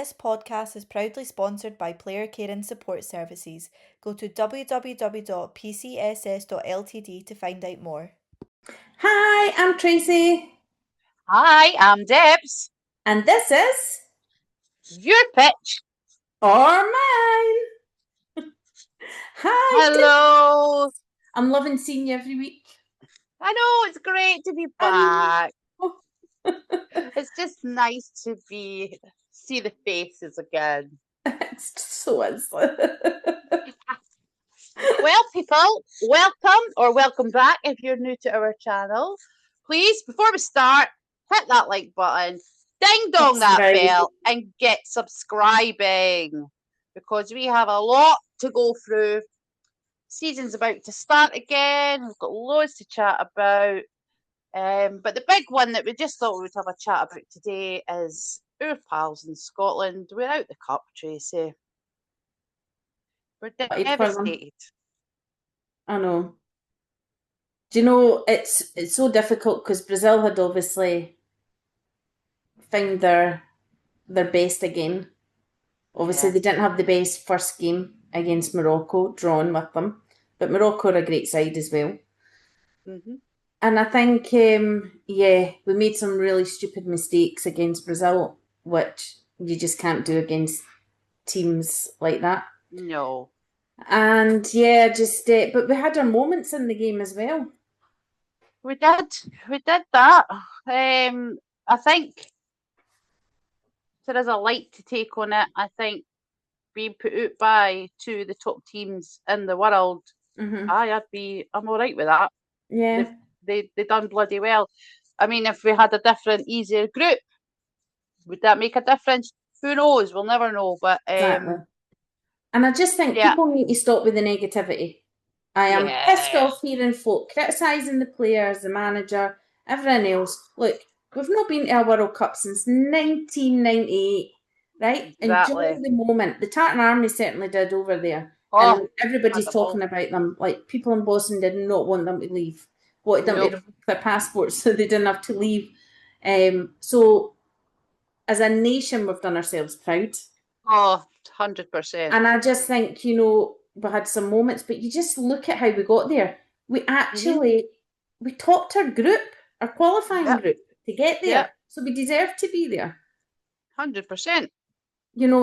This podcast is proudly sponsored by Player Care and Support Services. Go to www.pcss.ltd to find out more. Hi, I'm Tracy. Hi, I'm Debs. And this is Your pitch. Or Mine. Hi. Hello. Debs. I'm loving seeing you every week. I know, it's great to be back. It's just nice to see the faces again. It's so is. Well, people, welcome back if you're new to our channel. Please, before we start, hit that like button, ding dong that bell, and get subscribing, because we have a lot to go through. Season's about to start again. We've got loads to chat about. But the big one that we just thought we would have a chat about today is our pals in Scotland. We're out the cup, Tracy. We're devastated. I know. Do you know, it's so difficult because Brazil had obviously found their best again. Obviously, They didn't have the best first game against Morocco, drawn with them. But Morocco are a great side as well. Mm-hmm. And I think, we made some really stupid mistakes against Brazil, which you just can't do against teams like that. No. And but we had our moments in the game as well. We did that. I think there is a light to take on it. I think being put out by two of the top teams in the world, I'm all right with that. Yeah. They done bloody well. I mean, if we had a different, easier group, would that make a difference? Who knows? We'll never know. But exactly. And I just think people need to stop with the negativity. I am pissed off hearing folk criticising the players, the manager, everyone else. Look, we've not been to a World Cup since 1998, right? Exactly. Enjoy the moment. The Tartan Army certainly did over there. Oh, and everybody's talking about them. Like, people in Boston did not want them to leave. Wanted them to revoke their passports so they didn't have to leave. So, as a nation, we've done ourselves proud. Oh, 100%. And I just think, we had some moments, but you just look at how we got there. We actually, we topped our group, our qualifying group, to get there. Yep. So we deserve to be there. 100%.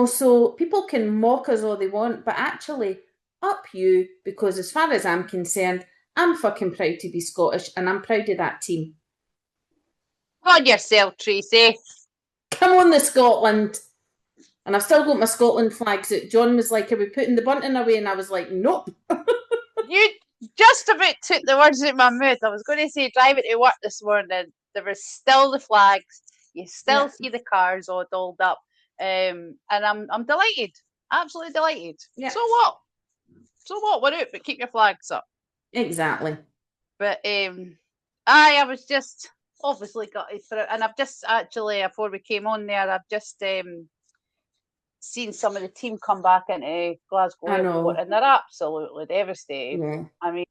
So people can mock us all they want, but actually, up you, because as far as I'm concerned, I'm fucking proud to be Scottish, and I'm proud of that team. On yourself, Tracy. Come on, the Scotland. And I've still got my Scotland flags out. John was like, are we putting the bunting away? And I was like, nope. You just about took the words out of my mouth. I was going to say, driving to work this morning, there was still the flags. You still see the cars all dolled up. And I'm delighted. Absolutely delighted. Yeah. So what? We're out, but keep your flags up. Exactly. But I was just obviously gutted for it. And I've just actually, before we came on there, I've just seen some of the team come back into Glasgow Airport, and they're absolutely devastated. Yeah. I mean,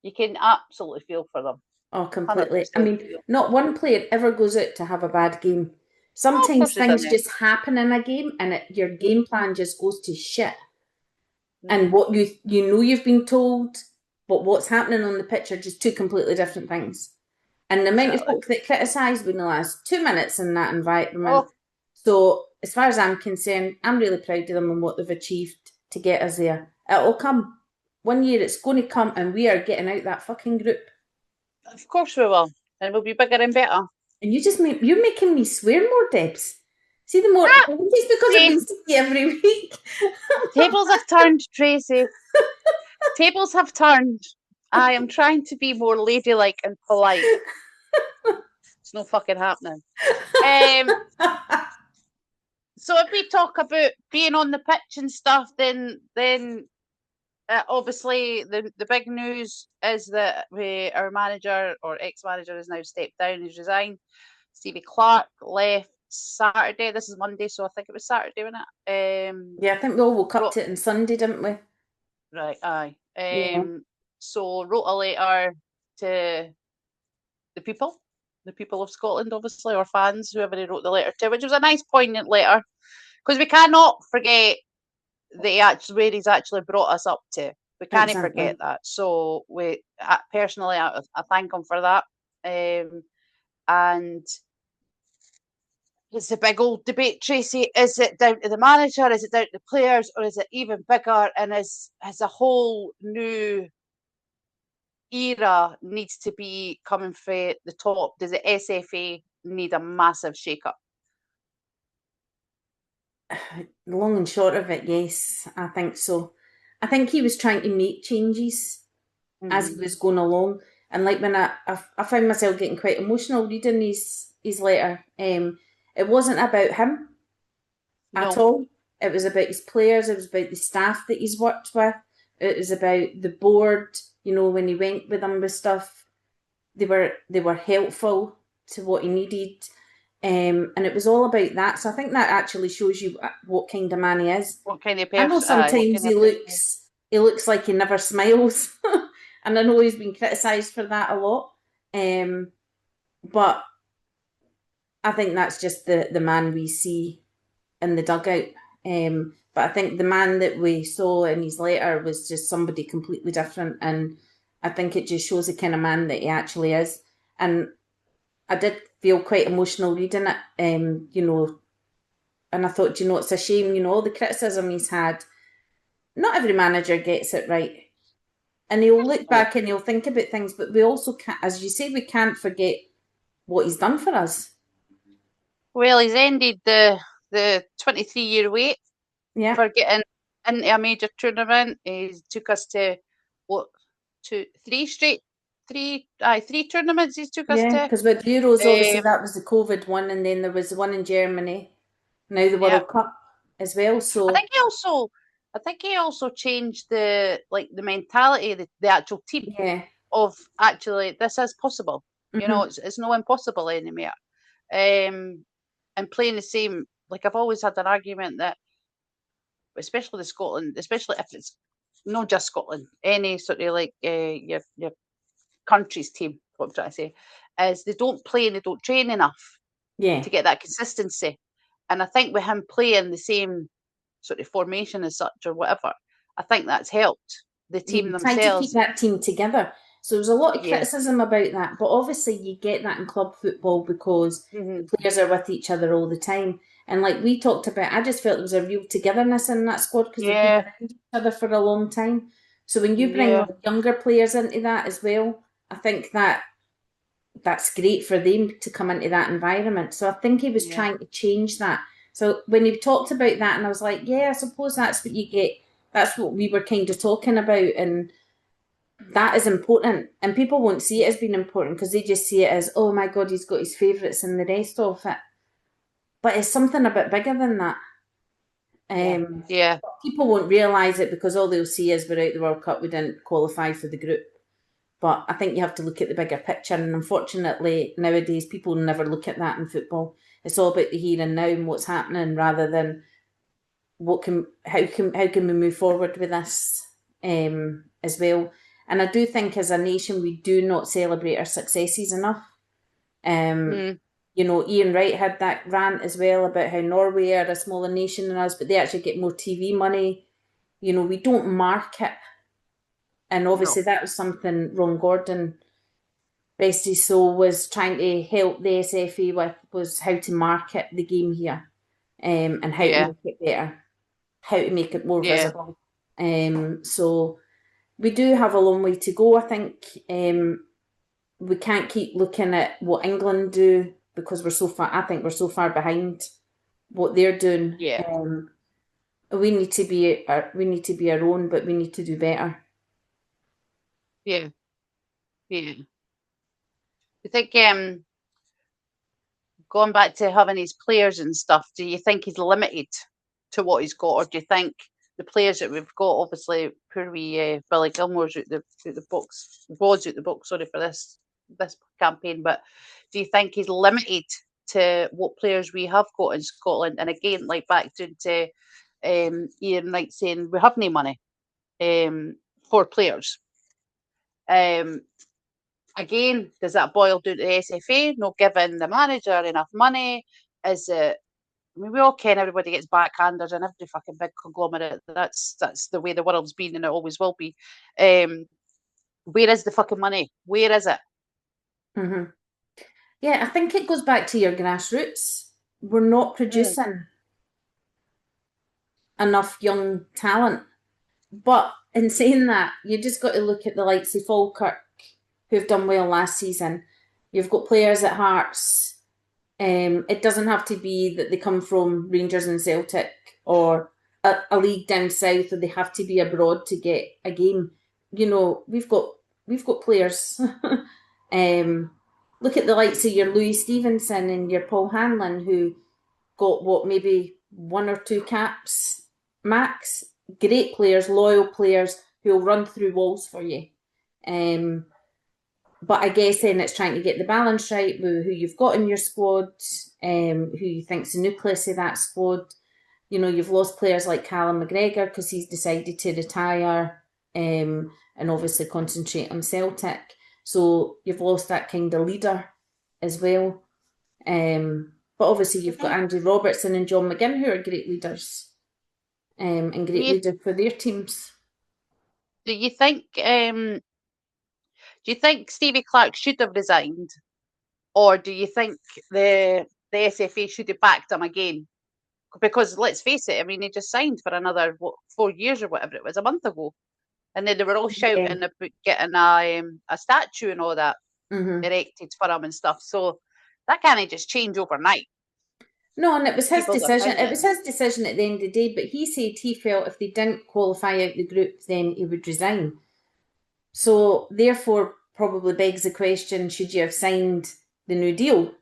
you can absolutely feel for them. Oh, completely. I mean, not one player ever goes out to have a bad game. Sometimes things just happen in a game, and your game plan just goes to shit. And what you've been told, but what's happening on the pitch are just two completely different things. And the amount of folk that criticise within the last 2 minutes in that environment. So, as far as I'm concerned, I'm really proud of them and what they've achieved to get us there. It'll come. One year it's going to come, and we are getting out that fucking group. Of course we will. And we'll be bigger and better. And you're making me swear more, Debs. See, the more... It's because I've been seeing you every week. Tables have turned, Tracy. Tables have turned. I am trying to be more ladylike and polite. It's no fucking happening. So if we talk about being on the pitch and stuff, then obviously the big news is that our manager or ex-manager has now stepped down. He's resigned. Stevie Clarke left Saturday. This is Monday, so I think it was Saturday, wasn't it? Yeah, I think we all woke up to it on Sunday, didn't we? Right, aye. So wrote a letter to the people the people of Scotland, obviously, or fans, whoever he wrote the letter to, which was a nice, poignant letter, because we cannot forget where he's actually brought us up to. We can't forget that. So personally, I thank him for that. And it's a big old debate, Tracy. Is it down to the manager? Is it down to the players? Or is it even bigger? And is a whole new era needs to be coming from the top? Does the SFA need a massive shake-up? Long and short of it, yes, I think so. I think he was trying to make changes as he was going along. And like when I found myself getting quite emotional reading his letter, it wasn't about him at all. It was about his players, it was about the staff that he's worked with, it was about the board, when he went with them with stuff. They were helpful to what he needed. And it was all about that. So I think that actually shows you what kind of man he is. What kind of person? I know sometimes he looks like he never smiles. And I know he's been criticised for that a lot. But I think that's just the man we see in the dugout. But I think the man that we saw in his letter was just somebody completely different. And I think it just shows the kind of man that he actually is. And I did feel quite emotional reading it, and I thought, it's a shame, all the criticism he's had. Not every manager gets it right. And he'll look back and he'll think about things, but we also can't, as you say, we can't forget what he's done for us. Well, he's ended the 23-year wait for getting into a major tournament. He took us to, three tournaments he's took us to. Yeah, because with Euros, obviously that was the COVID one, and then there was the one in Germany, now the World Cup as well. So I think he also changed the mentality of the actual team of actually this is possible. It's no impossible anymore. And playing the same, I've always had an argument that, especially the Scotland, especially if it's not just Scotland, any sort of your country's team, what I'm trying to say, is they don't play and they don't train enough to get that consistency. And I think with him playing the same sort of formation as such or whatever, I think that's helped the team themselves. Trying to keep that team together. So there's a lot of criticism about that, but obviously you get that in club football because the players are with each other all the time. And like we talked about, I just felt there was a real togetherness in that squad because they've been around each other for a long time. So when you bring younger players into that as well, I think that's great for them to come into that environment. So I think he was trying to change that. So when he talked about that, and I was like, I suppose that's what you get. That's what we were kind of talking about, and that is important. And people won't see it as being important because they just see it as, oh my God, he's got his favourites and the rest of it. But it's something a bit bigger than that. People won't realise it because all they'll see is we're out the World Cup, we didn't qualify for the group. But I think you have to look at the bigger picture, and unfortunately nowadays people never look at that in football. It's all about the here and now and what's happening rather than how can we move forward with this as well. And I do think as a nation we do not celebrate our successes enough. Ian Wright had that rant as well about how Norway are a smaller nation than us, but they actually get more TV money. We don't market. And obviously that was something Ron Gordon, rest his soul, was trying to help the SFA with, was how to market the game here and how to make it better, how to make it more visible. So we do have a long way to go. I think we can't keep looking at what England do because we're so far. I think we're so far behind what they're doing. We need to be our own, but we need to do better. Yeah. I think going back to having his players and stuff, do you think he's limited to what he's got, or do you think the players that we've got, obviously poor wee Billy Gilmore's out the box, was out the box, sorry for this campaign, but do you think he's limited to what players we have got in Scotland? And again, back to Ian Wright saying we have no money for players. Again, does that boil down to the SFA not giving the manager enough money? Is it? I mean, we all ken everybody gets backhanders in every fucking big conglomerate. That's the way the world's been, and it always will be. Where is the fucking money? Where is it? Mm-hmm. Yeah, I think it goes back to your grassroots. We're not producing enough young talent. But in saying that, you just got to look at the likes of Falkirk, who've done well last season. You've got players at Hearts. It doesn't have to be that they come from Rangers and Celtic or a league down south, or they have to be abroad to get a game. You know, we've got players. Look at the likes of your Louis Stevenson and your Paul Hanlon, who got maybe 1 or 2 caps max. Great players, loyal players who will run through walls for you. But I guess then it's trying to get the balance right with who you've got in your squad, who you think's the nucleus of that squad. You know, you've lost players like Callum McGregor because he's decided to retire and obviously concentrate on Celtic. So you've lost that kind of leader as well. But obviously you've got Andrew Robertson and John McGinn, who are great leaders and great leaders for their teams. Do you think Stevie Clarke should have resigned, or do you think the SFA should have backed him again? Because let's face it, I mean, he just signed for another 4 years or whatever it was, a month ago, and then they were all shouting about getting a statue and all that erected for him and stuff. So that can't just change overnight. No, and it was his decision. It was his decision at the end of the day. But he said he felt if they didn't qualify out the group, then he would resign. So therefore, probably begs the question: should you have signed the new deal?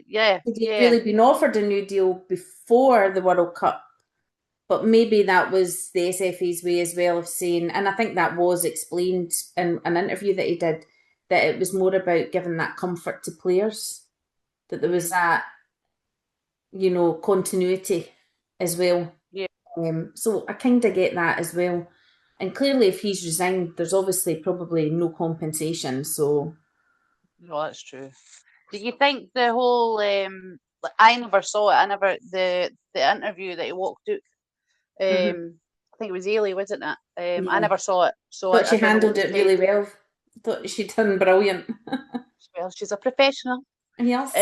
Yeah. Had he really been offered a new deal before the World Cup? But maybe that was the SFA's way as well of saying, and I think that was explained in an interview that he did, that it was more about giving that comfort to players, that there was that, you know, continuity as well. Yeah. So I kind of get that as well. And clearly, if he's resigned, there's obviously probably no compensation. So, no, that's true. Do you think the whole? I never saw it. The interview that he walked out. I think it was Ailey, wasn't it? yeah. I never saw it. So I thought she handled it really well. I thought she'd done brilliant. Well, she's a professional. Yes.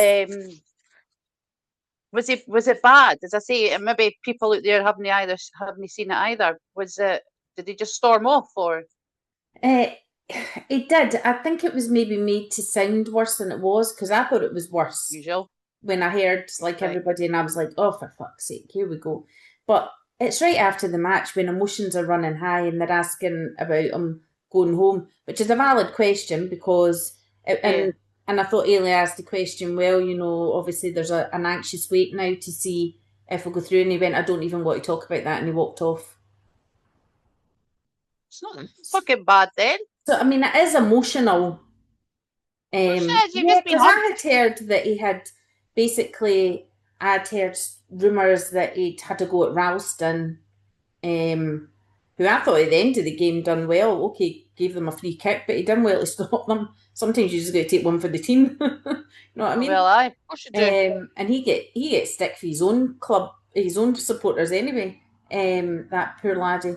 Was it bad? As I say, and maybe people out there haven't seen it either. Did he just storm off, or? It did. I think it was maybe made to sound worse than it was, because I thought it was worse. Usual. When I heard everybody, and I was like, oh, for fuck's sake, here we go. But it's right after the match when emotions are running high and they're asking about him going home, which is a valid question because, and I thought Ailey asked the question, well, you know, obviously there's an anxious wait now to see if we'll go through, and he went, I don't even want to talk about that, and he walked off. It's not fucking bad then. So, I mean, it is emotional. Because I had heard that he had basically, I'd heard rumours that he'd had to go at Ralston, who I thought at the end of the game done well. Okay, gave them a free kick, but he done well to stop them. Sometimes you just got to take one for the team. You know what I mean? Well, of course you do. And he gets stick for his own club, his own supporters anyway. That poor laddie.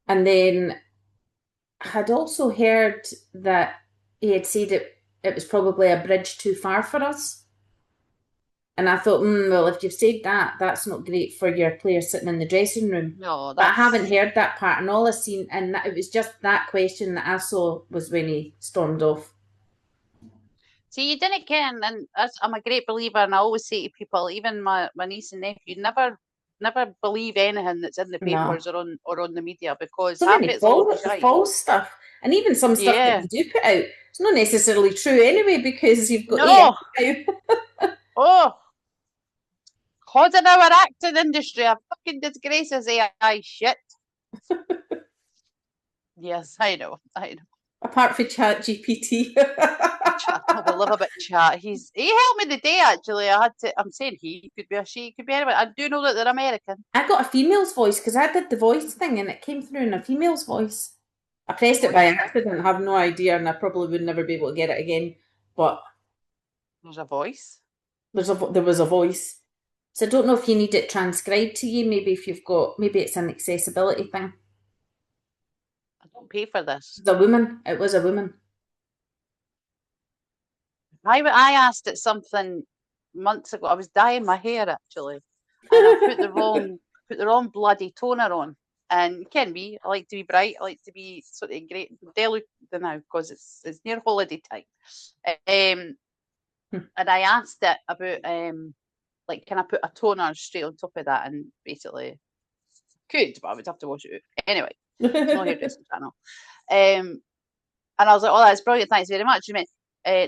And then I had also heard that he had said it was probably a bridge too far for us. And I thought, well, if you've said that, that's not great for your players sitting in the dressing room. No, but I haven't heard that part. And all I've seen, and it was just that question that I saw was when he stormed off. See, you didn't ken, and I'm a great believer, and I always say to people, even my niece and nephew, never believe anything that's in the papers or on the media, because so many false stuff, and even some stuff that you do put out, it's not necessarily true anyway, because you've got causing our acting industry a fucking disgrace as AI shit. Yes, I know. Apart from Chat GPT. I love a bit chat. He helped me the day, actually. I'm saying he, could be a she, could be anyone. I do know that they're American. I got a female's voice because I did the voice thing and it came through in a female's voice. I pressed it by accident. I have no idea, and I probably would never be able to get it again. But there's a voice. There was a voice. So I don't know if you need it transcribed to you. Maybe if you've got, maybe it's an accessibility thing. I don't pay for this. The woman. It was a woman. I asked it something months ago. I was dyeing my hair actually, and I put the wrong bloody toner on. And can be. I like to be bright. I like to be sort of great. They look now because it's near holiday time. And I asked it about like, can I put a toner straight on top of that? And basically, could, but I would have to wash it out anyway. It's no hairdressing channel. And I was like, oh, that's brilliant. Thanks very much. She went,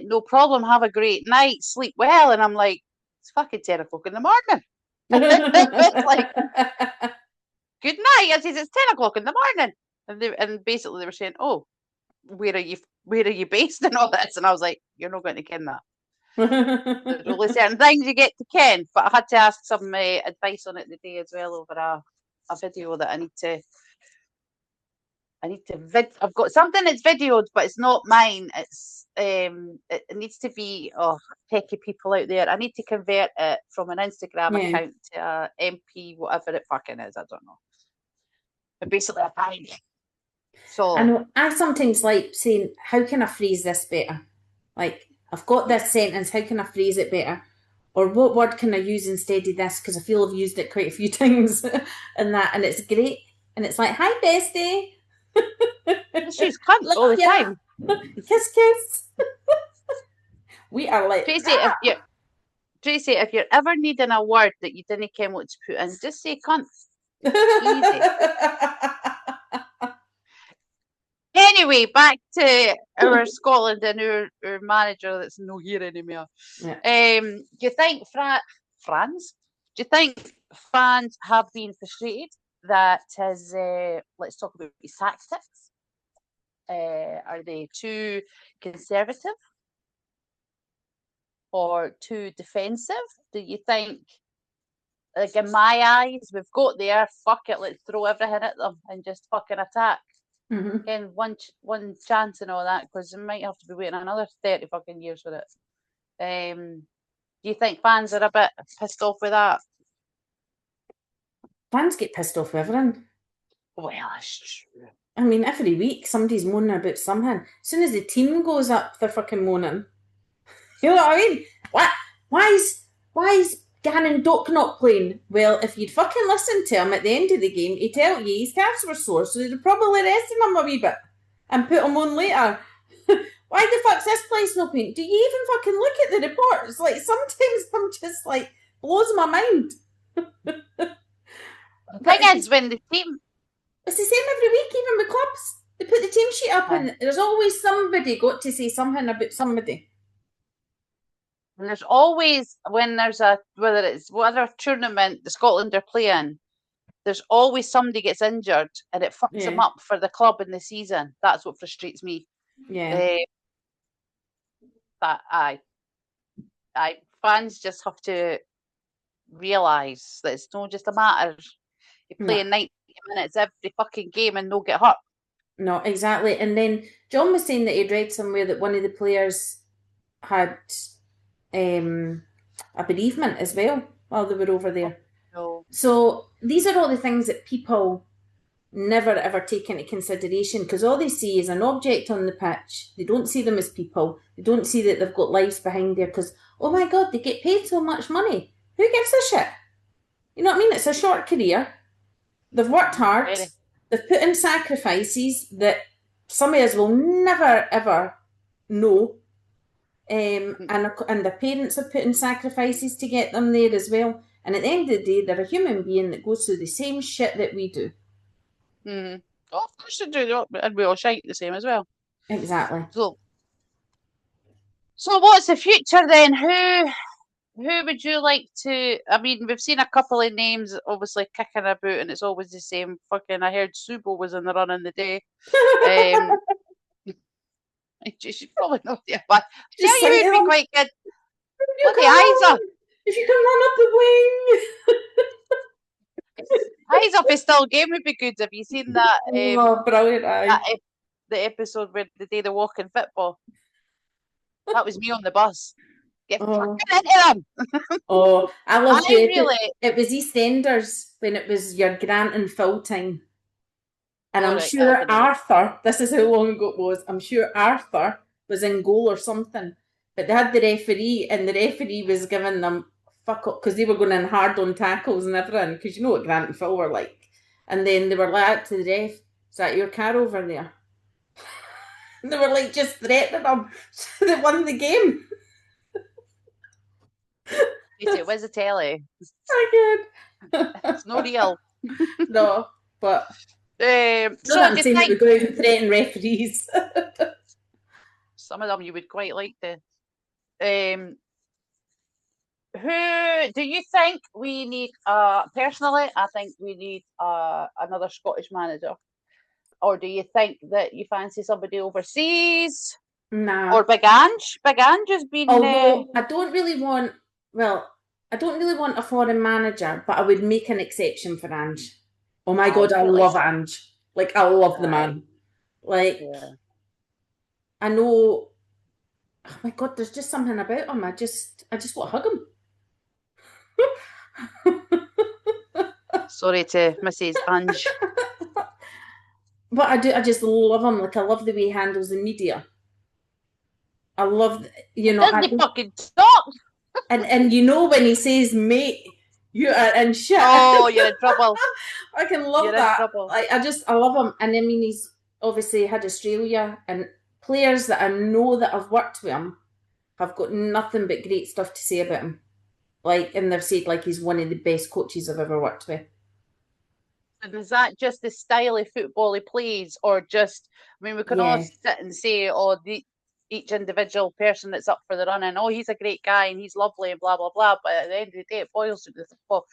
no problem. Have a great night. Sleep well. And I'm like, it's fucking 10 o'clock in the morning. It's like, good night. I says, it's 10 o'clock in the morning. And basically they were saying, oh, where are you based and all this? And I was like, you're not going to ken that. There's only certain things you get to ken. But I had to ask some advice on it today as well over a video that I need to I've got something that's videoed, but it's not mine. It's it needs to be techie people out there. I need to convert it from an Instagram account to a MP, whatever it fucking is. I don't know. But basically, I find it. So I know. I sometimes like saying, "How can I phrase this better?" Like, I've got this sentence. How can I phrase it better? Or what word can I use instead of this? Because I feel I've used it quite a few times, and it's great. And it's like, "Hi, bestie." She's cunt all the time. Kiss, kiss. We are like Tracey, if you're ever needing a word that you didn't care what to put in, just say cunt. Easy. Anyway, back to our Scotland and our manager that's no here anymore. Yeah. Do you think fans? Do you think fans have been frustrated that his let's talk about his tactics? Are they too conservative or too defensive? Do you think, like in my eyes, we've got there, fuck it, let's throw everything at them and just fucking attack? And one chance and all that, because we might have to be waiting another 30 fucking years for it. Do you think fans are a bit pissed off with that? Fans get pissed off with everything. Well, that's true. I mean, every week somebody's moaning about something. As soon as the team goes up, they're fucking moaning. You know what I mean? Why is Gannon Dock not playing? Well, if you'd fucking listened to him at the end of the game, he'd tell you his calves were sore, so they'd probably rested him a wee bit and put him on later. Why the fuck's this place not playing? Do you even fucking look at the reports? Like, sometimes I'm just like, blows my mind. The thing is, when the team... It's the same every week, even with clubs. They put the team sheet up and there's always somebody got to say something about somebody. And there's always, when there's whether tournament the Scotland are playing, there's always somebody gets injured and it fucks them up for the club in the season. That's what frustrates me. Yeah. Fans just have to realise that it's not just a matter of playing 90 minutes every fucking game and no get hurt. No, exactly. And then John was saying that he'd read somewhere that one of the players had a bereavement as well while they were over there. No. So these are all the things that people never ever take into consideration, because all they see is an object on the pitch. They don't see them as people. They don't see that they've got lives behind there, because, oh my God, they get paid so much money. Who gives a shit? You know what I mean? It's a short career. They've worked hard. Really? They've put in sacrifices that some of us will never ever know. And the parents have put in sacrifices to get them there as well. And at the end of the day, they're a human being that goes through the same shit that we do. Oh, of course they do. And we all shite the same as well. Exactly. So what's the future then? Who would you like to... I mean, we've seen a couple of names obviously kicking about, and it's always the same fucking... I heard Subo was in the run in the day. She's probably not there, but yeah, you would be quite good. What the eyes up? If you can run up the wing. Eyes up is still game would be good. Have you seen that? Oh, brilliant! the episode where the day they walk in football. That was me on the bus. Get fucking into them. Oh, I loved I really. It was EastEnders when it was your Grant and Phil time. And I'm Right, sure Arthur, this is how long ago it was, I'm sure Arthur was in goal or something. But they had the referee, and the referee was giving them fuck up because they were going in hard on tackles and everything, because you know what Grant and Phil were like. And then they were like to the ref, "Is that your car over there?" And they were like just threatening them. They won the game. It was a telly. It's no real. No, but so I'm saying we go out and threaten referees. Some of them you would quite like to. Who do you think we need? Personally, I think we need another Scottish manager. Or do you think that you fancy somebody overseas? Nah. Or Big Ange? Big Ange has been. Although I don't really want a foreign manager, but I would make an exception for Ange. Oh my God, I love Ange. Like, I love the man. Like, I know. Oh my God, there's just something about him. I just want to hug him. Sorry to Mrs. Ange. But I just love him. Like, I love the way he handles the media. I love, Doesn't he fucking talk? And you know when he says, "Mate, you are in shit." Oh, you're in trouble. I can love that. I love him. And I mean, he's obviously had Australia, and players that I know that have worked with him have got nothing but great stuff to say about him. Like, and they've said like he's one of the best coaches I've ever worked with. And is that just the style of football he plays, or just? I mean, we can all sit and say, "Oh, each individual person that's up for the running, oh, he's a great guy and he's lovely and blah blah blah." But at the end of the day, it boils to the football.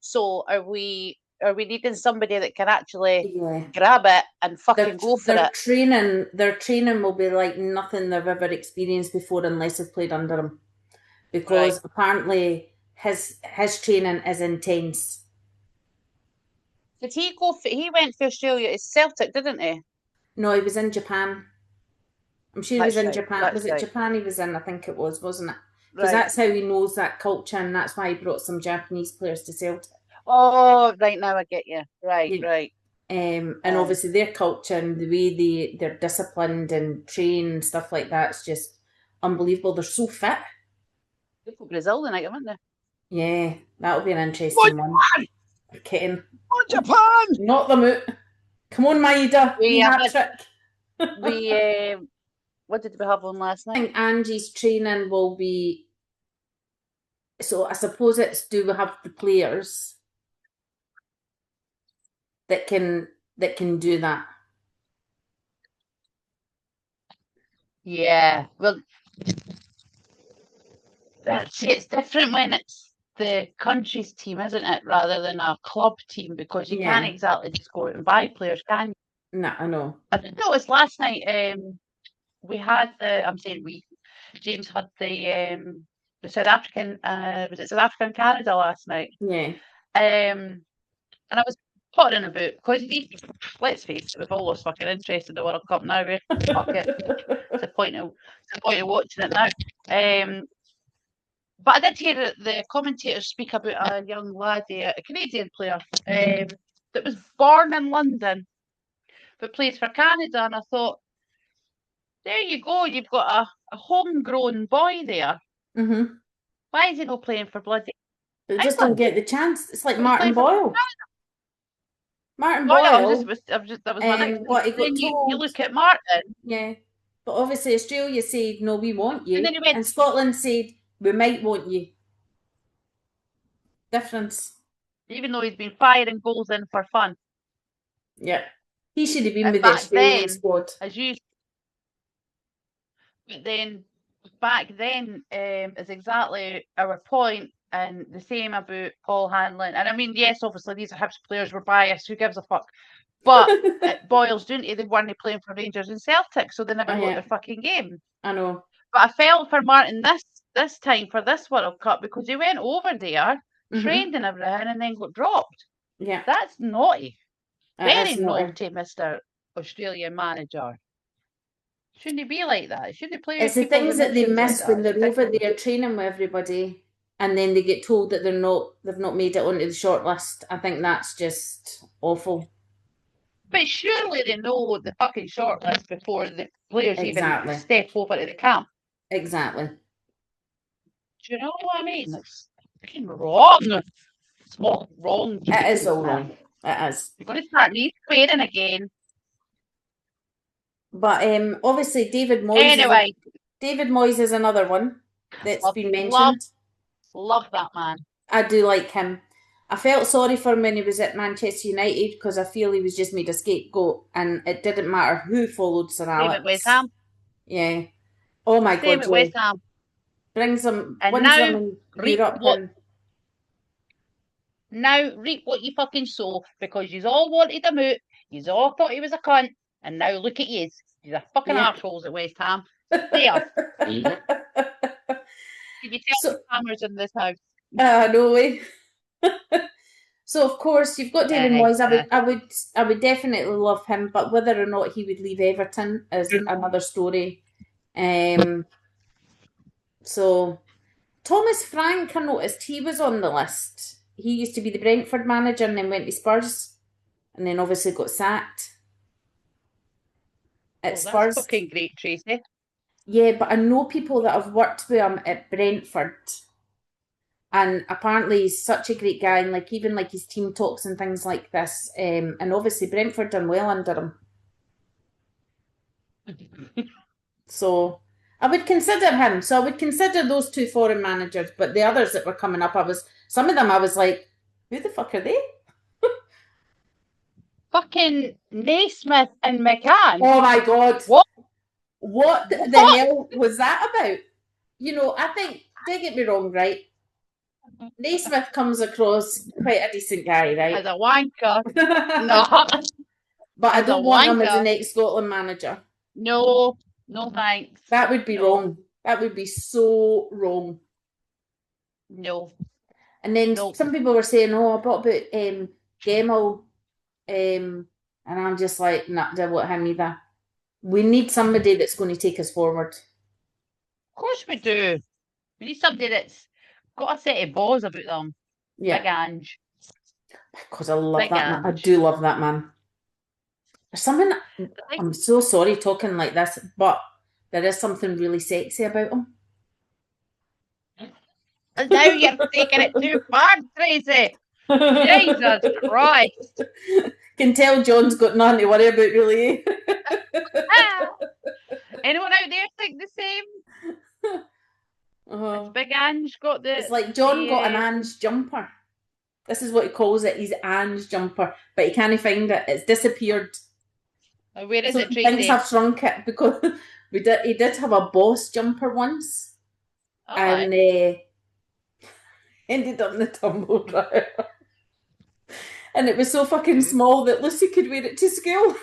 So are we needing somebody that can actually grab it and fucking go for it? Their training will be like nothing they've ever experienced before, unless they've played under him, because apparently his training is intense. Did he go? He went for Australia as Celtic, didn't he? No, he was in Japan. I'm sure he was in Japan. Was it Japan he was in? I think it was, wasn't it? Because that's how he knows that culture, and that's why he brought some Japanese players to Celtic. Oh, right, now I get you. Right. And obviously their culture and the way they're disciplined and train and stuff like that, it's just unbelievable. They're so fit. They've got Brazil tonight, haven't they? Yeah, that'll be an interesting one. I'm kidding. Oh, Japan! Not the moot. Come on, Maida. What did we have on last night? I think Angie's training will be. So I suppose it's, do we have the players that can do that? Yeah, well, it's different when it's the country's team, isn't it, rather than a club team, because you can't exactly just go out and buy players, can you? No, I know. I noticed last night we had James had the South African, was it South Africa and Canada last night? Yeah. And I was pottering about, because let's face it, we've all lost fucking interest in the World Cup now. Fuck it. It's the point of watching it now. But I did hear the commentators speak about a young lad, a Canadian player, that was born in London but plays for Canada, and I thought, there you go, you've got a homegrown boy there. Mm-hmm. Why is he not playing for bloody? They just don't get the chance. It's like Martin Boyle. Martin Boyle. That was my next. What he got told. You look at Martin. Yeah, but obviously Australia said no, we want you, and Scotland said we might want you. Difference. Even though he's been firing goals in for fun. Yeah, he should have been with the Australian squad. But then back then is exactly our point, and the same about Paul Hanlon. And I mean, yes, obviously these are Hibs players, we're biased, who gives a fuck? But it boils down to they weren't playing for Rangers and Celtic, so they never got their fucking game. I know. But I felt for Martin this time for this World Cup, because he went over there, trained and everything, and then got dropped. Yeah. That's naughty. Very naughty, Mr. Australian manager. Shouldn't it be like that? Shouldn't the players It's the people's things that they emotions like miss that? when It's they're over ridiculous. there training with everybody, and then they get told that they've not made it onto the shortlist. I think that's just awful. But surely they know the fucking shortlist before the players Exactly. even step over to the camp. Exactly. Do you know what I mean? It's fucking wrong. It's all wrong. It is all wrong. It is. You're going to start these playing again. But obviously David Moyes is another one that's been mentioned. Love that man. I do like him. I felt sorry for him when he was at Manchester United because I feel he was just made a scapegoat, and it didn't matter who followed Sir Same Alex. at West Ham. Yeah. Oh my Same God, at yeah. West Ham. Brings them, And wins now, them in Europe. Now reap what you fucking sow, because you all wanted him out. You all thought he was a cunt, and now look at you. He's a fucking arseholes at West Ham. There. Can you tell the hammers in this house? No way. So of course you've got David Moyes. I would definitely love him, but whether or not he would leave Everton is another story. So Thomas Frank, I noticed he was on the list. He used to be the Brentford manager and then went to Spurs, and then obviously got sacked at Spurs. That's fucking great, Tracey. Yeah, but I know people that have worked with him at Brentford. And apparently he's such a great guy, and even his team talks and things like this. And obviously Brentford done well under him. So I would consider him. So I would consider those two foreign managers, but the others that were coming up, some of them I was like, who the fuck are they? Fucking Naismith and McCann. Oh my God. What the hell was that about? I think, don't get me wrong, right? Naismith comes across quite a decent guy, right? As a wanker. No. But I don't want him as the next Scotland manager. No thanks. That would be wrong. That would be so wrong. No. And then some people were saying, "Oh, what about Gemmell?" And I'm just like, "Nah, don't want him either." We need somebody that's going to take us forward. Of course we do. We need somebody that's got a set of balls about them. Yeah. Big Ange. Because I love that man. I do love that man. There's something, I'm so sorry talking like this, but there is something really sexy about him. Now you're taking it too far, Tracey. Jesus Christ. Can tell John's got nothing to worry about, really. Anyone out there think the same? It's Big Ange got the... It's like John got an Ange jumper. This is what he calls it. He's Ange jumper, but he can't find it. It's disappeared. Where is it, Tracey? Things have shrunk it because he did have a Boss jumper once, and ended up in the tumble dryer. And it was so fucking small that Lucy could wear it to school.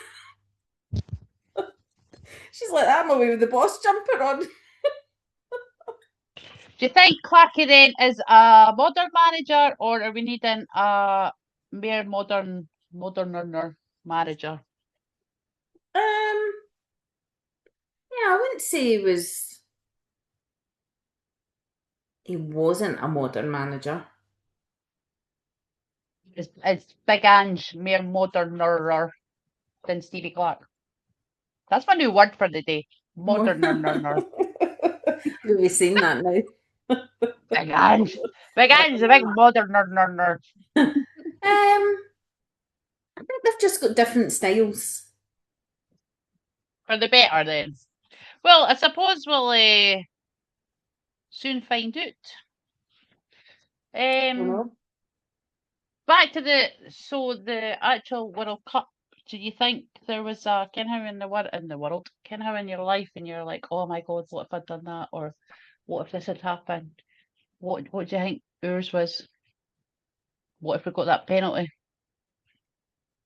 She's like, I'm away with the Boss jumper on. Do you think Clarke then is a modern manager, or are we needing a more moderner manager? Yeah, I wouldn't say he wasn't a modern manager. Is Big Ange more moderner than Stevie Clarke? That's my new word for the day. Moderner. We've seen that now. Big Ange. Big Ange is a big moderner. I think they've just got different styles. For the better then. Well, I suppose we'll soon find out. Back to the actual World Cup. Do you think there was a how in the world, how in your life, and you're like, oh my God, what if I'd done that, or what if this had happened? What do you think yours was? What if we got that penalty?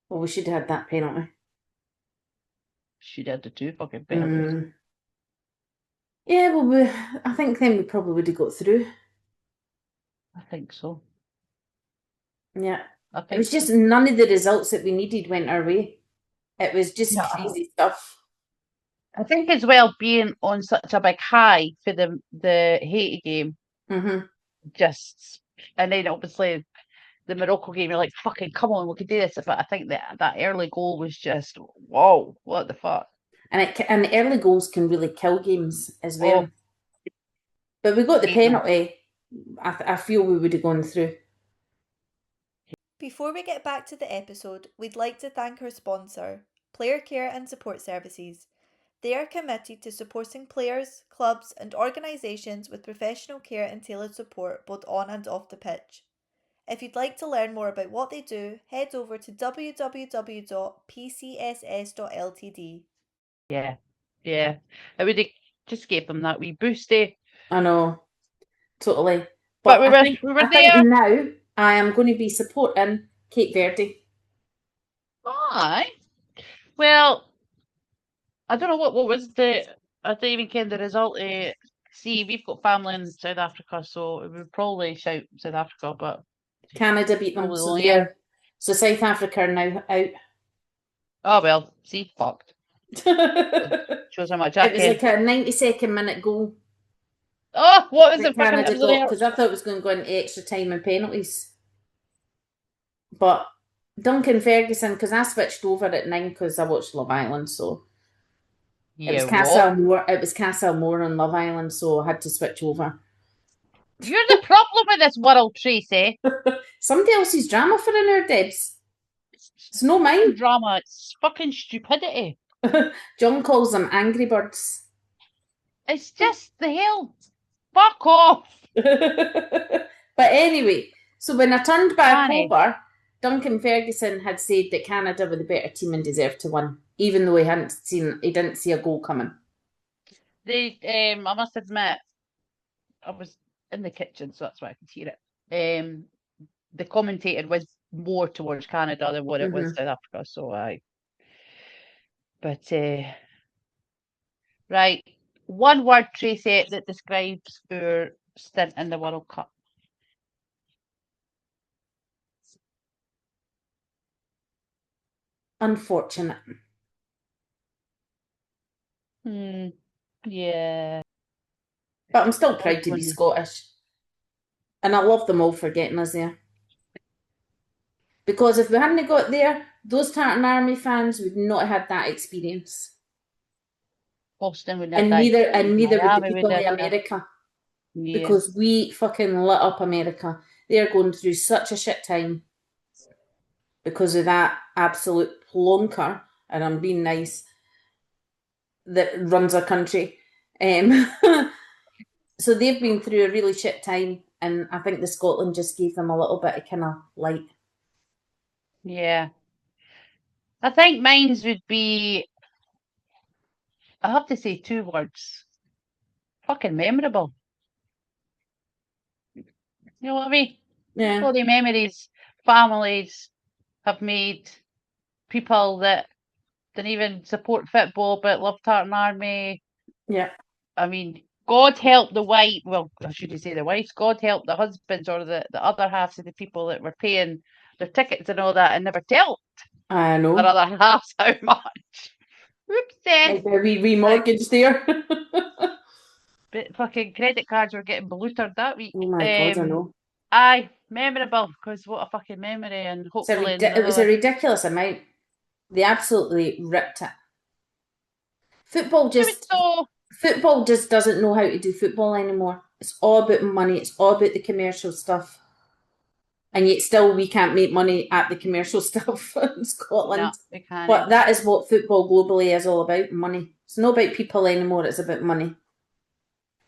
Well, we should have had that penalty. Should have had the 2 fucking penalties. Yeah, well, I think then we probably would have got through. I think so. Yeah. It was just none of the results that we needed went our way. It was just crazy stuff. I think as well being on such a big high for the Haiti game, just, and then obviously the Morocco game, you're like, fucking come on, we can do this. But I think that early goal was just, whoa, what the fuck. And early goals can really kill games as well. But we got the penalty. I feel we would have gone through. Before we get back to the episode, we'd like to thank our sponsor, Player Care and Support Services. They are committed to supporting players, clubs, and organisations with professional care and tailored support both on and off the pitch. If you'd like to learn more about what they do, head over to www.pcss.ltd. Yeah. I would have just gave them that wee boosty. I know, totally. But we were I there. think now I am going to be supporting Cape Verde. Aye. Well, I don't know what was I don't even care the result. See, we've got family in South Africa, so we would probably shout South Africa, but Canada beat them, so South Africa are now out. Oh well, see, fucked. Shows how much it was like a 92nd minute goal. Oh, what was it? Canada got, because I thought it was going to go into extra time and penalties. But Duncan Ferguson, because I switched over at 9 because I watched Love Island, so it was Castlemore on Love Island, so I had to switch over. You're the problem with this world, Tracey. Somebody else's drama for an hour, Debs. It's no mine. Drama, it's fucking stupidity. John calls them Angry Birds. It's just the hell. Fuck off. But anyway, so when I turned back over, Duncan Ferguson had said that Canada were the better team and deserved to win, even though he didn't see a goal coming. I must admit, I was in the kitchen, so that's why I could hear it. The commentator was more towards Canada than what it was South Africa, so but right, one word, Tracey, that describes our stint in the World Cup. Unfortunate. Yeah. But I'm still proud to be Scottish. And I love them all for getting us there. Because if we hadn't got there, those Tartan Army fans would not have had that experience. Boston would and neither would the people in America. Yeah. Because we fucking lit up America. They're going through such a shit time because of that absolute plonker, and I'm being nice, that runs our country. So they've been through a really shit time, and I think the Scotland just gave them a little bit of kind of light. Yeah. I think mine's would be, I have to say 2 words. Fucking memorable. You know what I mean? Yeah. All the memories families have made, people that didn't even support football but love Tartan Army. Yeah. I mean, God help the wife. Well, I shouldn't say the wives. God help the husbands or the other halves of the people that were paying their tickets and all that and never told I know their other halves how much. Whoops, then. Like a wee remortgage there. But fucking credit cards were getting bloated that week. Oh my God, I know. Aye, memorable, because what a fucking memory, and hopefully it was a ridiculous amount. They absolutely ripped it. Football just doesn't know how to do football anymore. It's all about money. It's all about the commercial stuff. And yet still we can't make money at the commercial stuff in Scotland. No, we can't. But that is what football globally is all about, money. It's not about people anymore, it's about money.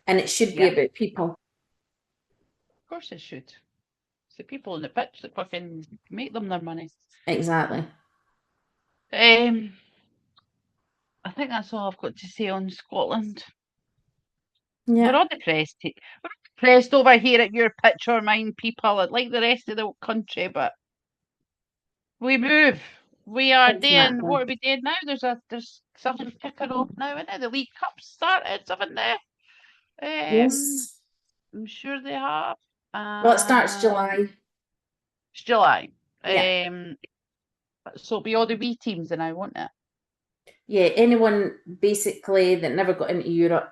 And it should be about people. Of course it should. It's the people on the pitch that fucking make them their money. Exactly. I think that's all I've got to say on Scotland. Yeah. We're all depressed. We're depressed over here at your picture, mine people, like the rest of the country, but we move. We are doing, what are we doing now? There's something kicking off now, isn't it? The League Cup started, haven't they? Yes. I'm sure they have. Well, it starts July. It's July. Yeah. So it'll be all the wee teams now, won't it? Yeah, anyone basically that never got into Europe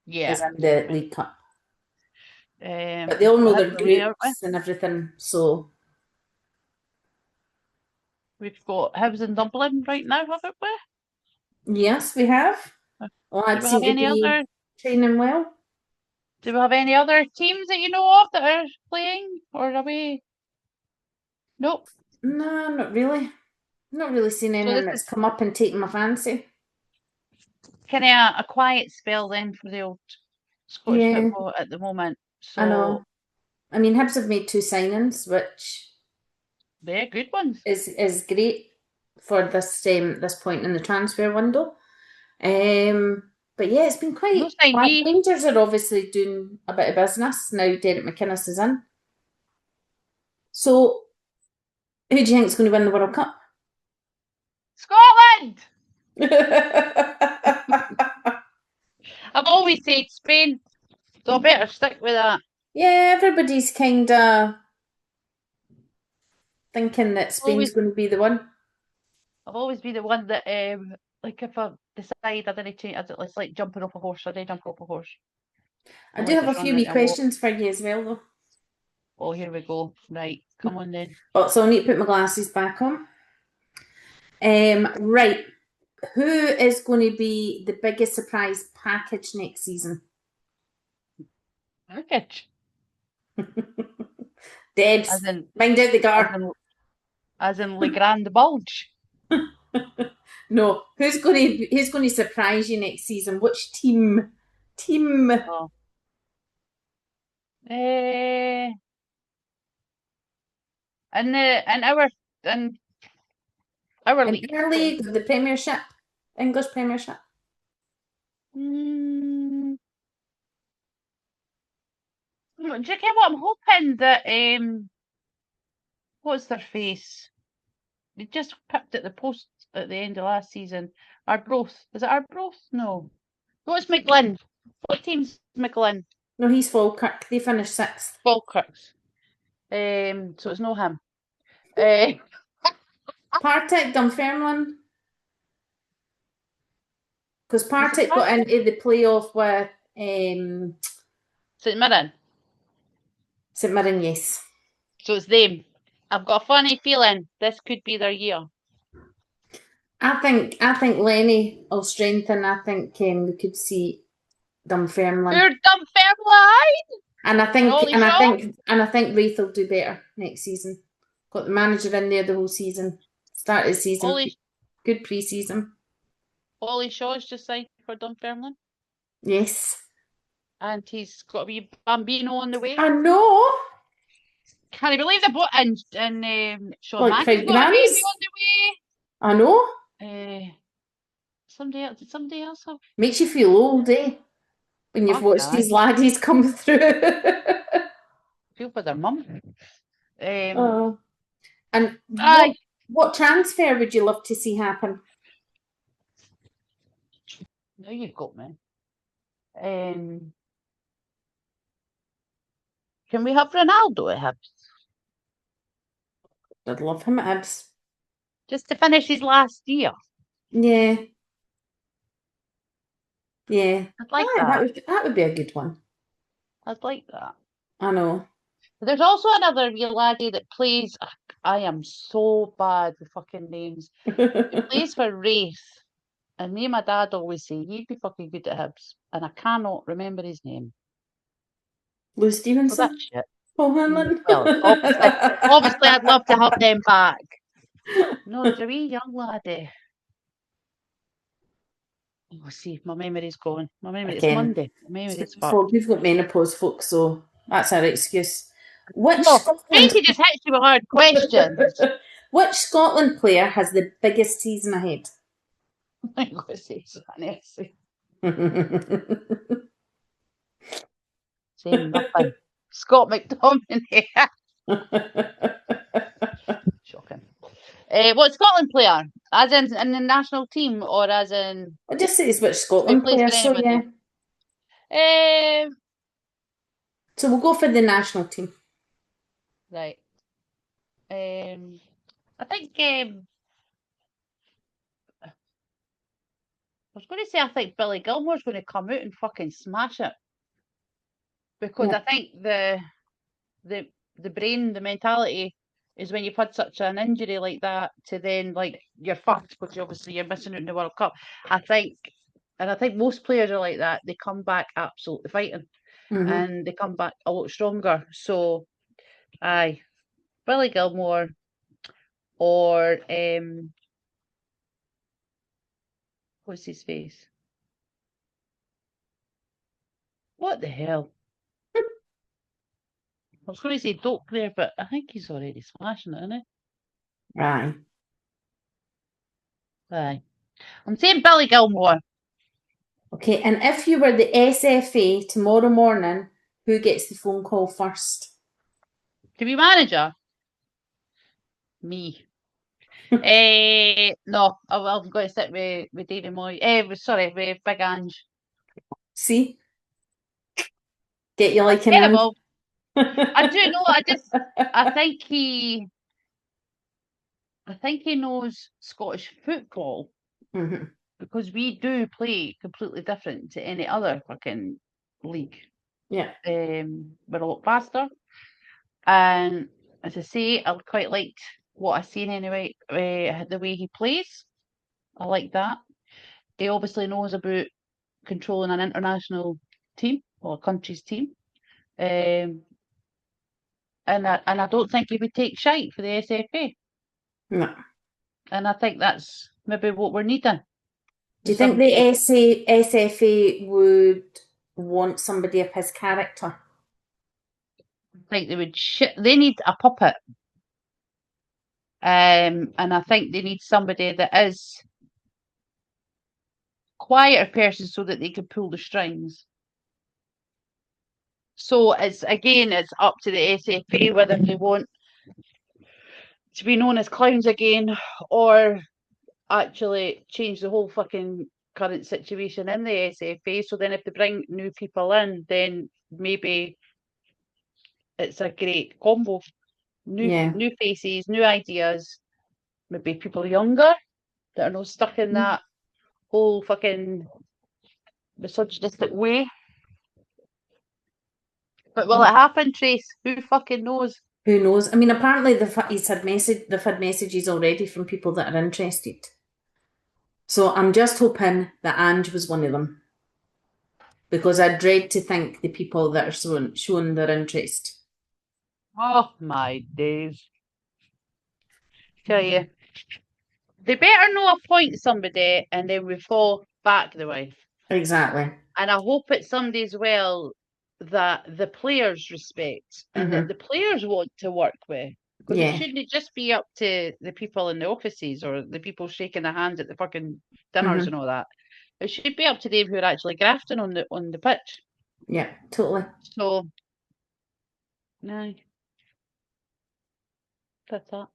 is in the League Cup. But they all know their groups and everything, so. We've got Hibs and Dublin right now, haven't we? Yes, we have. Lads seem to be training well. Do we have any other teams that you know of that are playing, or are we? Nope. No, not really. Not really seen anyone that's come up and taken my fancy. Kind of a quiet spell then for the old Scottish football at the moment. So, I know. I mean, Hibs have made 2 signings, which they're good ones. Is great for this point in the transfer window. But yeah, it's been quite. Rangers are obviously doing a bit of business now. Derek McInnes is in. So, who do you think is going to win the World Cup? Scotland. I've always said Spain, so I better stick with that. Yeah, everybody's kind of thinking that Spain's going to be the one. I've always been the one that, like, if I decide I didn't change, it's like jumping off a horse. I did jump off a horse. I do have a few wee questions for you as well, though. Oh, here we go. Right, come on then. Oh, so I need to put my glasses back on. Right. Who is going to be the biggest surprise package next season? Package? Debs, find out the gar. As in Le Grand Bulge? No. Who's going to surprise you next season? Which team? Oh. In our league. Our league, the Premiership, English Premiership. Do you get what I'm hoping that what's their face? They just picked at the post at the end of last season. Arbroath. Is it Arbroath? No. What's McGlynn? What team's McGlynn? No, he's Falkirk. They finished 6th. Falkirk. So it's no him. Partick, Dunfermline. Because Partick got into the playoff with St Mirren. St Mirren, yes. So it's them. I've got a funny feeling this could be their year. I think Lenny will strengthen. I think we could see Dunfermline. You're Dunfermline. And I think Wraith will do better next season. Got the manager in there the whole season. Started the season. Good pre-season. Ollie Shaw's just signed for Dunfermline. Yes. And he's got a wee Bambino on the way. I know. Can you believe the boat and Sean Mackey's got a baby on the way? I know. Did somebody else have? Makes you feel old, eh? When you've watched these laddies come through. Feel for their mum. And what transfer would you love to see happen? Now you've got me. Can we have Ronaldo at Hibs? I'd love him at Hibs. Just to finish his last year. Yeah. Yeah. I'd like that. That would be a good one. I'd like that. I know. There's also another real laddie that plays. I am so bad with fucking names. He plays for Wraith. And me and my dad always say, he'd be fucking good at Hibs. And I cannot remember his name. Lou Stevenson? Oh, that shit. Paul Hanlon? Well, obviously I'd love to have them back. No, there's a wee young laddie. Oh, see, my memory's gone. My memory, it's Monday. My memory's fucked. You've got menopause, folks, so that's our excuse. Tracy just hits you with hard questions. Which Scotland player has the biggest season ahead? I'm going to say Sanessy. Saying nothing. Scott McTominay. Shocking. What Scotland player? As in the national team or as in... I just say it's which Scotland player, so yeah. So we'll go for the national team. Right. I think was going to say I think Billy Gilmore's going to come out and fucking smash it. Because I think the brain, the mentality is when you've had such an injury like that to then like you're fucked because obviously you're missing out in the World Cup. I think most players are like that. They come back absolutely fighting and they come back a lot stronger. So aye, Billy Gilmore or what's his face? What the hell? I was going to say Doak there, but I think he's already smashing it, isn't he? Aye. Aye. I'm saying Billy Gilmore. Okay, and if you were the SFA tomorrow morning, who gets the phone call first? To be manager? Me. No, I'm going to sit with David Moyes. Sorry, with Big Ange. See? Get you like an Terrible. I do know. I think he knows Scottish football because we do play completely different to any other fucking league. Yeah. We're a lot faster, and as I say, I quite liked what I've seen anyway. The way he plays, I like that. He obviously knows about controlling an international team or a country's team. And I don't think he would take shite for the SFA. No. And I think that's maybe what we're needing. Do you think the SFA would want somebody of his character? I think they would they need a puppet. And I think they need somebody that is quieter person so that they can pull the strings. So it's up to the SFA whether they want to be known as clowns again or actually change the whole fucking current situation in the SFA. So then if they bring new people in, then maybe it's a great combo. New faces, new ideas, maybe people younger that are not stuck in that whole fucking misogynistic way. But will it happen, Trace? Who fucking knows? Who knows? I mean, apparently they've had messages already from people that are interested. So I'm just hoping that Ange was one of them. Because I dread to think the people that are showing their interest. Oh my days. Tell you. They better not appoint somebody and then we fall back the way. Exactly. And I hope it's somebody as well that the players respect and that the players want to work with. Because it shouldn't just be up to the people in the offices or the people shaking their hands at the fucking dinners and all that. It should be up to them who are actually grafting on the pitch. Yeah, totally. So, no. That's that.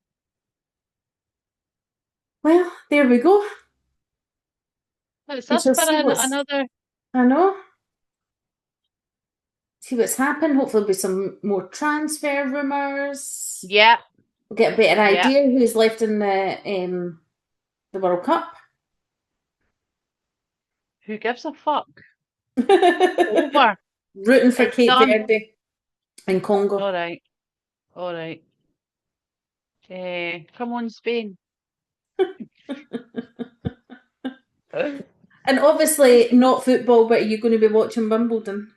Well, there we go. It's us for another. I know. See what's happened. Hopefully, there'll be some more transfer rumours. Yeah. We'll get a better idea who's left in the World Cup. Who gives a fuck? Over. Rooting for Cape Verde and Congo. All right. Come on, Spain. And obviously not football, but are you going to be watching Wimbledon?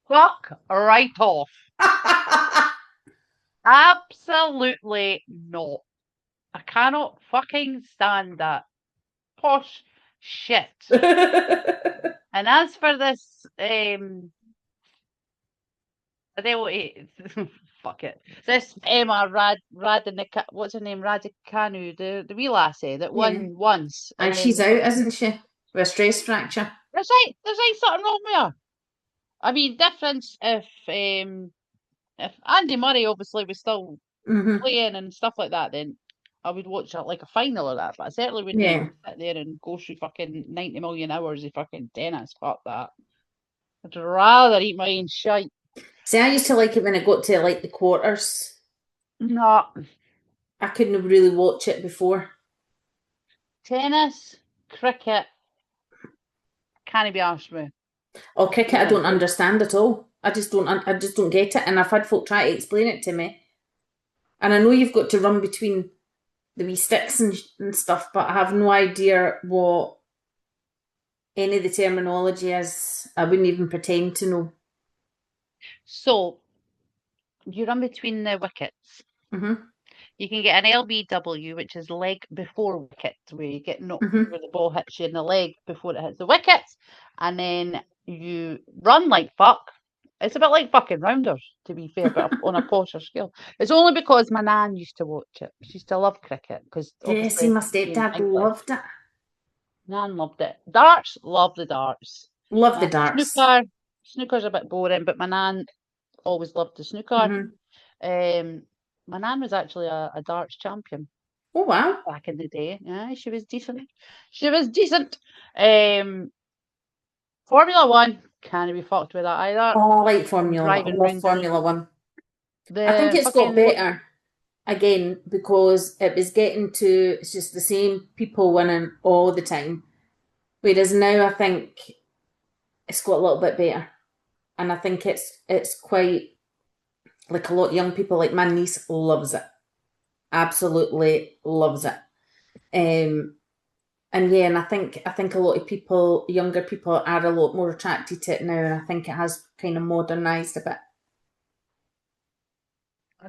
Fuck right off. Absolutely not. I cannot fucking stand that posh shit. And as for this, fuck it. This Emma Raducanu, what's her name? Raducanu, the wee lassie that won once. And she's out, isn't she? With a stress fracture. There's something wrong with her. I mean, difference if Andy Murray obviously was still playing and stuff like that, then I would watch it like a final or that. But I certainly wouldn't sit there and go through fucking 90 million hours of fucking tennis. Fuck that. I'd rather eat my own shite. See, I used to like it when I got to like the quarters. No. I couldn't really watch it before. Tennis, cricket, Can't be arsed with. Or cricket, I don't understand at all. I just don't get it. And I've had folk try to explain it to me. And I know you've got to run between the wee sticks and stuff, but I have no idea what any of the terminology is. I wouldn't even pretend to know. So, you run between the wickets. Mm-hmm. You can get an LBW, which is leg before wicket, where you get knocked where the ball hits you in the leg before it hits the wickets, and then you run like fuck. It's a bit like fucking rounders, to be fair, but on a posher scale. It's only because my nan used to watch it. She used to love cricket because Yeah, see, my stepdad loved it. Nan loved it. Darts, love the darts. Love the darts. Snooker's a bit boring, but my nan always loved the snooker. My nan was actually a darts champion. Oh, wow. Back in the day. Yeah, she was decent. Formula One, can't be fucked with that either. Oh, I like Formula One. I love Formula One. I think it's got better, again, because it was getting to, it's just the same people winning all the time. Whereas now I think it's got a little bit better. And I think it's quite, like a lot of young people, like my niece loves it. Absolutely loves it. And yeah, and I think a lot of people, younger people, are a lot more attracted to it now, and I think it has kind of modernised a bit. I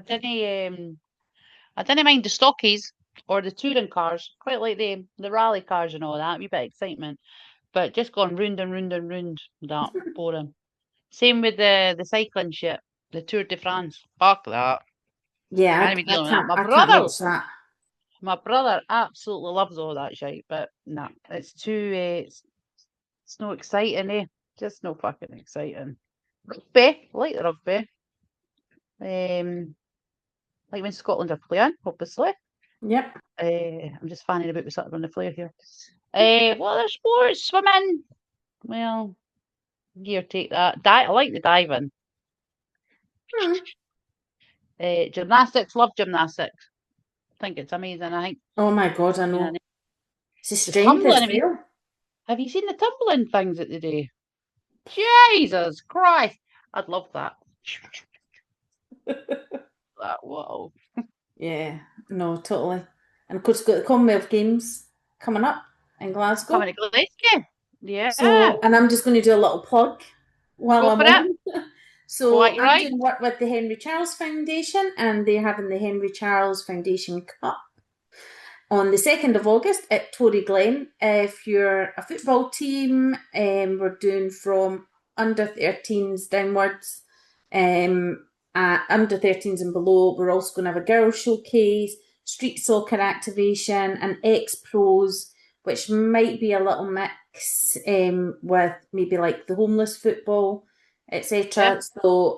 didn't mind the stockies or the touring cars. Quite like the rally cars and all that. A wee bit of excitement, but just gone round and round and round. That boring. Same with the cycling shit, the Tour de France. Fuck that. Yeah, I can't watch that. My brother absolutely loves all that shit, but nah, it's too. It's no exciting, eh? Just no fucking exciting. Rugby, I like the rugby. Like when Scotland are playing, obviously. Yep. I'm just fanning about with something on the flare here. What other sports? Swimming. Well, here, take that. I like the diving. Gymnastics, love gymnastics. I think it's amazing. I think. Oh my god, I know. It's a strength as well. Have you seen the tumbling things at the day? Jesus Christ! I'd love that. Whoa. Yeah, no, totally. And of course, we've got the Commonwealth Games coming up in Glasgow. Coming to Glasgow. Yeah. So, and I'm just going to do a little plug while I'm on. So I'm doing work with the Henry Charles Foundation, and they're having the Henry Charles Foundation Cup on the 2nd of August at Tory Glen. If you're a football team, we're doing from under 13s downwards, under 13s and below. We're also going to have a girls showcase, street soccer activation, and ex-pros, which might be a little mix with maybe like the homeless football, etc. Yeah. So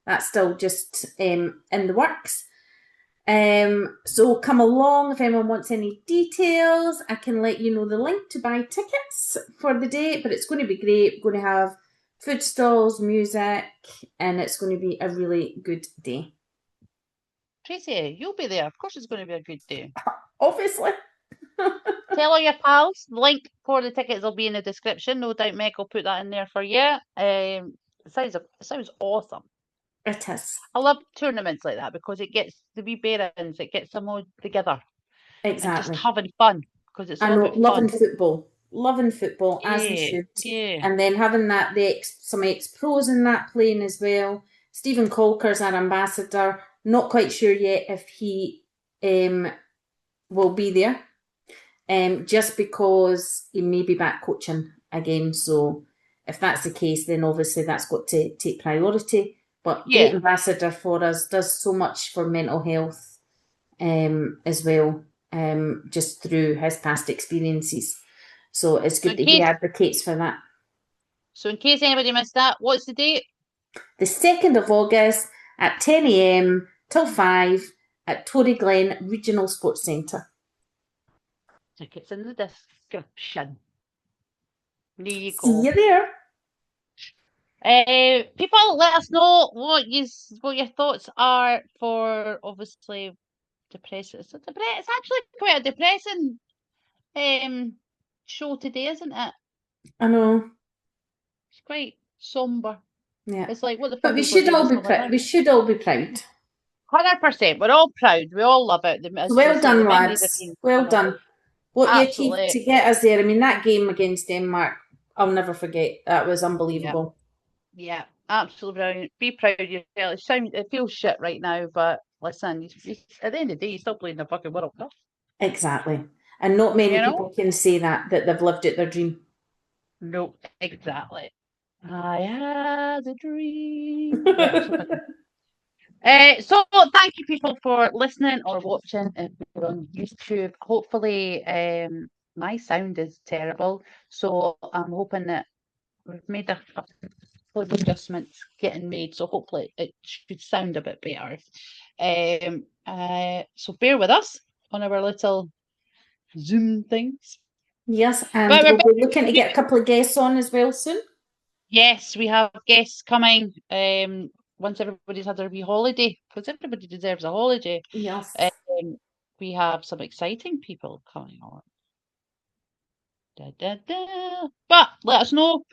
that's still just in the works. So come along if anyone wants any details. I can let you know the link to buy tickets for the day, but it's going to be great. We're going to have food stalls, music, and it's going to be a really good day. Tracey, you'll be there. Of course it's going to be a good day. Obviously. Tell all your pals. The link for the tickets will be in the description. No doubt Meg will put that in there for you. It sounds awesome. It is. I love tournaments like that because it gets the wee bearings, it gets them all together. Exactly. And just having fun because it's all about loving fun. Loving football, as we should. Yeah. And then having that some ex-pros in that playing as well. Stephen Colker's our ambassador. Not quite sure yet if he will be there. Just because he may be back coaching again. So if that's the case, then obviously that's got to take priority. But great ambassador for us, does so much for mental health as well, just through his past experiences. So it's good that he advocates for that. So in case anybody missed that, what's the date? The 2nd of August at 10 a.m. till 5 at Tory Glen Regional Sports Centre. Tickets in the description. There you go. See you there. People, let us know what your thoughts are for obviously depressing. It's actually quite a depressing show today, isn't it? I know. It's quite somber. Yeah. It's like, what the But fuck we are we going should to do all this be whole proud. life? We should all be proud. 100%. We're all proud. We all love it. So As we well say, the done, memories have lads. been Well phenomenal. done. What you achieved Absolutely. to get us there. I mean, that game against Denmark, I'll never forget. That was unbelievable. Yeah, absolutely brilliant. Be proud of yourself. It feels shit right now, but listen, at the end of the day, you're still playing the fucking World Cup. Exactly. And not many people can say that they've lived out their dream. No, exactly. I had a dream. Right, so thank you people for listening or watching if you're on YouTube. Hopefully, my sound is terrible, so I'm hoping that we've made a couple of adjustments getting made, so hopefully it should sound a bit better. So bear with us on our little Zoom things. Yes, and we'll be looking to get a couple of guests on as well soon. Yes, we have guests coming once everybody's had their wee holiday, because everybody deserves a holiday. Yes. We have some exciting people coming on. But let us know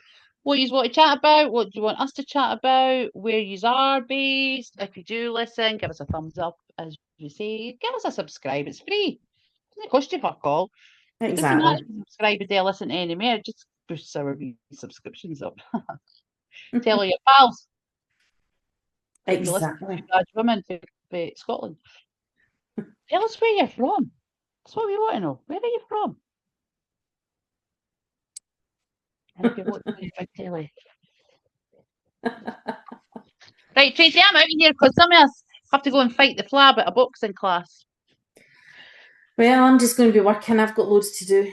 what you want to chat about, what do you want us to chat about, where you are based. If you do listen, give us a thumbs up, as you say. Give us a subscribe. It's free. It doesn't cost you fuck all. It doesn't matter if you subscribe if they listen to any more. It just boosts our subscriptions up. Tell all your pals. Exactly. If you listen to women to Scotland. Tell us where you're from. That's what we want to know. Where are you from? And if you're watching Big Telly. Right, Tracy, I'm out of here because some of us have to go and fight the flab at a boxing class. Well, I'm just going to be working. I've got loads to do.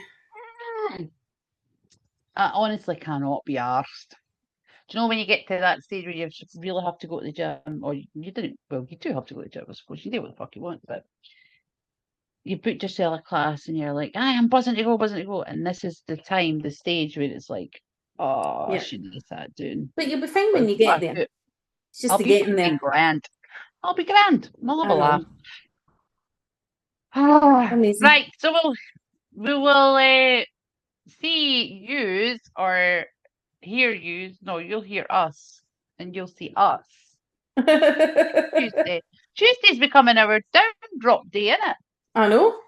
I honestly cannot be arsed. Do you know when you get to that stage where you really have to go to the gym, or you didn't? Well, you do have to go to the gym, I suppose. You do what the fuck you want, but you put yourself a class and you're like, I'm buzzing to go, and this is the time, the stage where it's like, I shouldn't have sat down. But you'll be fine when you get there. It's just I'll the be getting there. grand. I'll be grand. I'll have a laugh. Amazing. Right, so we will see yous or hear yous. No, you'll hear us and you'll see us. Tuesday. Tuesday's becoming our down drop day, isn't it? I know.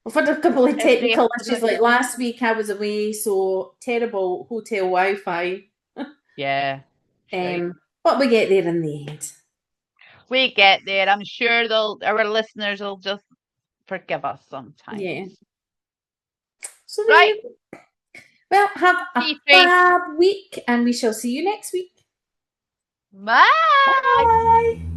We've had a couple of technical issues. Like last week, I was away, so terrible hotel Wi-Fi. Yeah. But we get there in the end. We get there. I'm sure our listeners will just forgive us sometimes. Yeah. So right. Well, have a fab week, and we shall see you next week. Bye. Bye.